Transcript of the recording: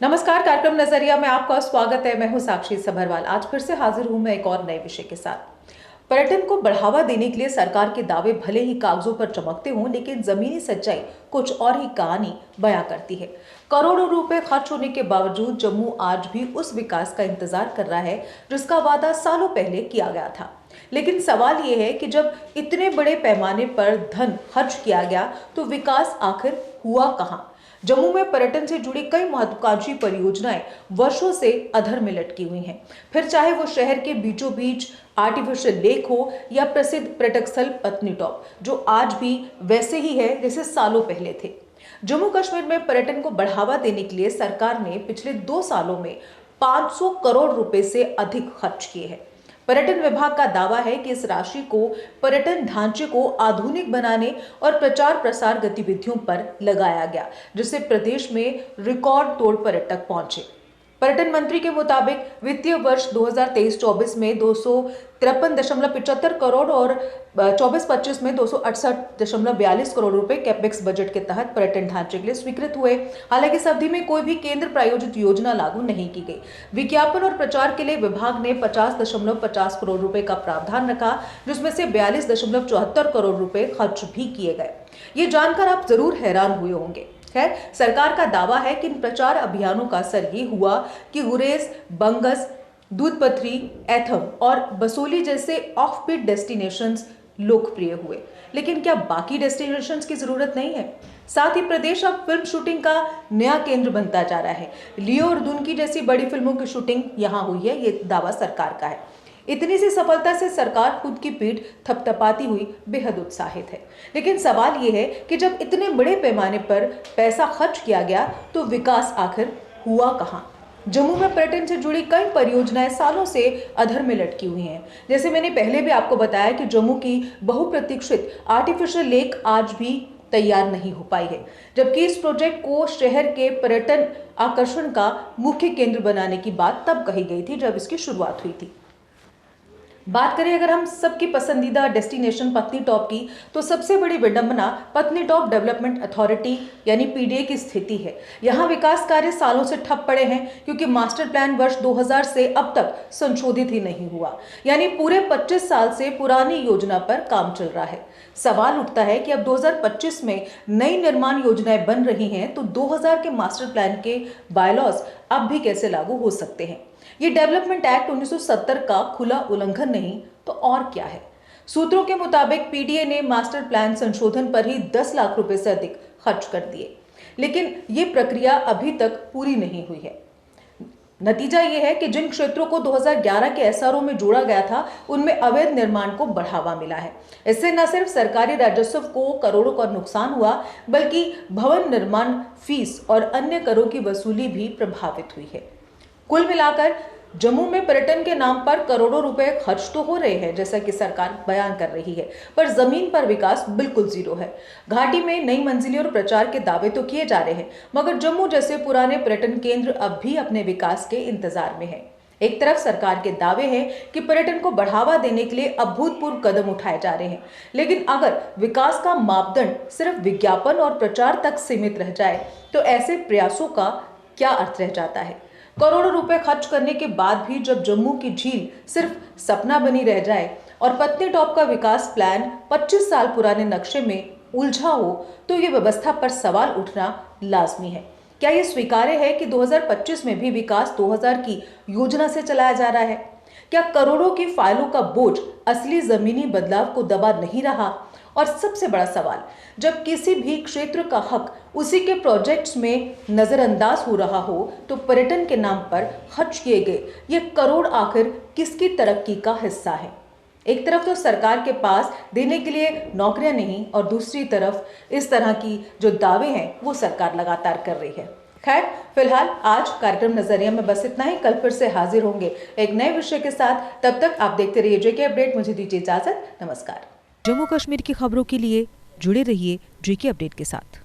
नमस्कार, कार्यक्रम नजरिया में आपका स्वागत है। मैं हूं साक्षी सभरवाल। आज फिर से हाजिर हूं मैं एक और नए विषय के साथ। पर्यटन को बढ़ावा देने के लिए सरकार के दावे भले ही कागजों पर चमकते हों, लेकिन जमीनी सच्चाई कुछ और ही कहानी बयां करती है। करोड़ों रुपए खर्च होने के बावजूद जम्मू आज भी उस विकास का इंतजार कर रहा है जिसका वादा सालों पहले किया गया था। लेकिन सवाल यह है कि जब इतने बड़े पैमाने पर धन खर्च किया गया तो विकास आखिर हुआ कहां? जम्मू में पर्यटन से जुड़ी कई महत्वाकांक्षी परियोजनाएं वर्षों से अधर में लटकी हुई हैं। फिर चाहे वो शहर के बीचों बीच आर्टिफिशियल लेक हो या प्रसिद्ध पर्यटक स्थल पत्नी टॉप, जो आज भी वैसे ही है जैसे सालों पहले थे। जम्मू कश्मीर में पर्यटन को बढ़ावा देने के लिए सरकार ने पिछले 2 सालों में 500 करोड़ रुपए से अधिक खर्च किए हैं। पर्यटन विभाग का दावा है कि इस राशि को पर्यटन ढांचे को आधुनिक बनाने और प्रचार प्रसार गतिविधियों पर लगाया गया, जिससे प्रदेश में रिकॉर्ड तोड़ पर्यटक पहुंचे। पर्यटन मंत्री के मुताबिक वित्तीय वर्ष 2023-24 में 253.75 करोड़ और 24-25 में 268.42 करोड़ रुपए कैपेक्स बजट के तहत पर्यटन ढांचे के लिए स्वीकृत हुए। हालांकि इस अवधि में कोई भी केंद्र प्रायोजित योजना लागू नहीं की गई। विज्ञापन और प्रचार के लिए विभाग ने 50.50 करोड़ रुपए का प्रावधान रखा, जिसमें से 42.74 करोड़ रुपए खर्च भी किए गए। ये जानकर आप जरूर हैरान हुए होंगे। खैर, सरकार का दावा है कि इन प्रचार अभियानों का असर ये हुआ कि गुरेज, बंगस, दूधपथरी, एथम और बसोली जैसे ऑफ बीट डेस्टिनेशंस लोकप्रिय हुए। लेकिन क्या बाकी डेस्टिनेशंस की जरूरत नहीं है? साथ ही प्रदेश अब फिल्म शूटिंग का नया केंद्र बनता जा रहा है। लियो और दुनकी जैसी बड़ी फिल्मों की शूटिंग यहां हुई है, ये दावा सरकार का है। इतनी सी सफलता से सरकार खुद की पीठ थपथपाती हुई बेहद उत्साहित है। लेकिन सवाल यह है कि जब इतने बड़े पैमाने पर पैसा खर्च किया गया तो विकास आखिर हुआ कहां? जम्मू में पर्यटन से जुड़ी कई परियोजनाएं सालों से अधर में लटकी हुई हैं। जैसे मैंने पहले भी आपको बताया कि जम्मू की बहुप्रतीक्षित आर्टिफिशियल लेक आज भी तैयार नहीं हो पाई है, जबकि इस प्रोजेक्ट को शहर के पर्यटन आकर्षण का मुख्य केंद्र बनाने की बात तब कही गई थी जब इसकी शुरुआत हुई थी। बात करें अगर हम सबकी पसंदीदा डेस्टिनेशन पत्नी टॉप की, तो सबसे बड़ी विडंबना पत्नी टॉप डेवलपमेंट अथॉरिटी यानी पीडीए की स्थिति है। यहाँ विकास कार्य सालों से ठप पड़े हैं क्योंकि मास्टर प्लान वर्ष 2000 से अब तक संशोधित ही नहीं हुआ, यानी पूरे 25 साल से पुरानी योजना पर काम चल रहा है। सवाल उठता है कि अब 2025 में नई निर्माण योजनाएं बन रही हैं तो 2000 के मास्टर प्लान के बायलॉज अब भी कैसे लागू हो सकते हैं? ये डेवलपमेंट एक्ट 1970 का खुला उल्लंघन नहीं तो और क्या है? सूत्रों के मुताबिक पीडीए ने मास्टर प्लान संशोधन पर ही 10 लाख रुपए से अधिक खर्च कर दिए, लेकिन ये प्रक्रिया अभी तक पूरी नहीं हुई है। नतीजा यह है कि जिन क्षेत्रों को 2011 के एसआरओ में जोड़ा गया था उनमें अवैध निर्माण को बढ़ावा मिला है। इससे न सिर्फ सरकारी राजस्व को करोड़ों का नुकसान हुआ, बल्कि भवन निर्माण फीस और अन्य करों की वसूली भी प्रभावित हुई है। कुल मिलाकर जम्मू में पर्यटन के नाम पर करोड़ों रुपए खर्च तो हो रहे हैं, जैसा कि सरकार बयान कर रही है, पर जमीन पर विकास बिल्कुल जीरो है। घाटी में नई मंजिलें और प्रचार के दावे तो किए जा रहे हैं, मगर जम्मू जैसे पुराने पर्यटन केंद्र अब भी अपने विकास के इंतजार में है। एक तरफ सरकार के दावे हैं कि पर्यटन को बढ़ावा देने के लिए अभूतपूर्व कदम उठाए जा रहे हैं, लेकिन अगर विकास का मापदंड सिर्फ विज्ञापन और प्रचार तक सीमित रह जाए तो ऐसे प्रयासों का क्या अर्थ रह जाता है? करोड़ों रुपए खर्च करने के बाद भी जब जम्मू की झील सिर्फ सपना बनी रह जाए और पत्नी टॉप का विकास प्लान 25 साल पुराने नक्शे में उलझा हो, तो ये व्यवस्था पर सवाल उठना लाजमी है। क्या ये स्वीकार्य है कि 2025 में भी विकास 2000 की योजना से चलाया जा रहा है? क्या करोड़ों की फाइलों का बोझ असली जमीनी बदलाव को दबा नहीं रहा? और सबसे बड़ा सवाल, जब किसी भी क्षेत्र का हक उसी के प्रोजेक्ट्स में नजरअंदाज हो रहा हो तो पर्यटन के नाम पर खर्च किए गए ये करोड़ आखिर किसकी तरक्की का हिस्सा है? एक तरफ तो सरकार के पास देने के लिए नौकरियां नहीं और दूसरी तरफ इस तरह की जो दावे हैं वो सरकार लगातार कर रही है। खैर, फिलहाल आज कार्यक्रम नजरिया में बस इतना ही। कल फिर से हाजिर होंगे एक नए विषय के साथ। तब तक आप देखते रहिए जेके अपडेट। मुझे दीजिए इजाजत। नमस्कार। जम्मू कश्मीर की खबरों के लिए जुड़े रहिए जेके अपडेट के साथ।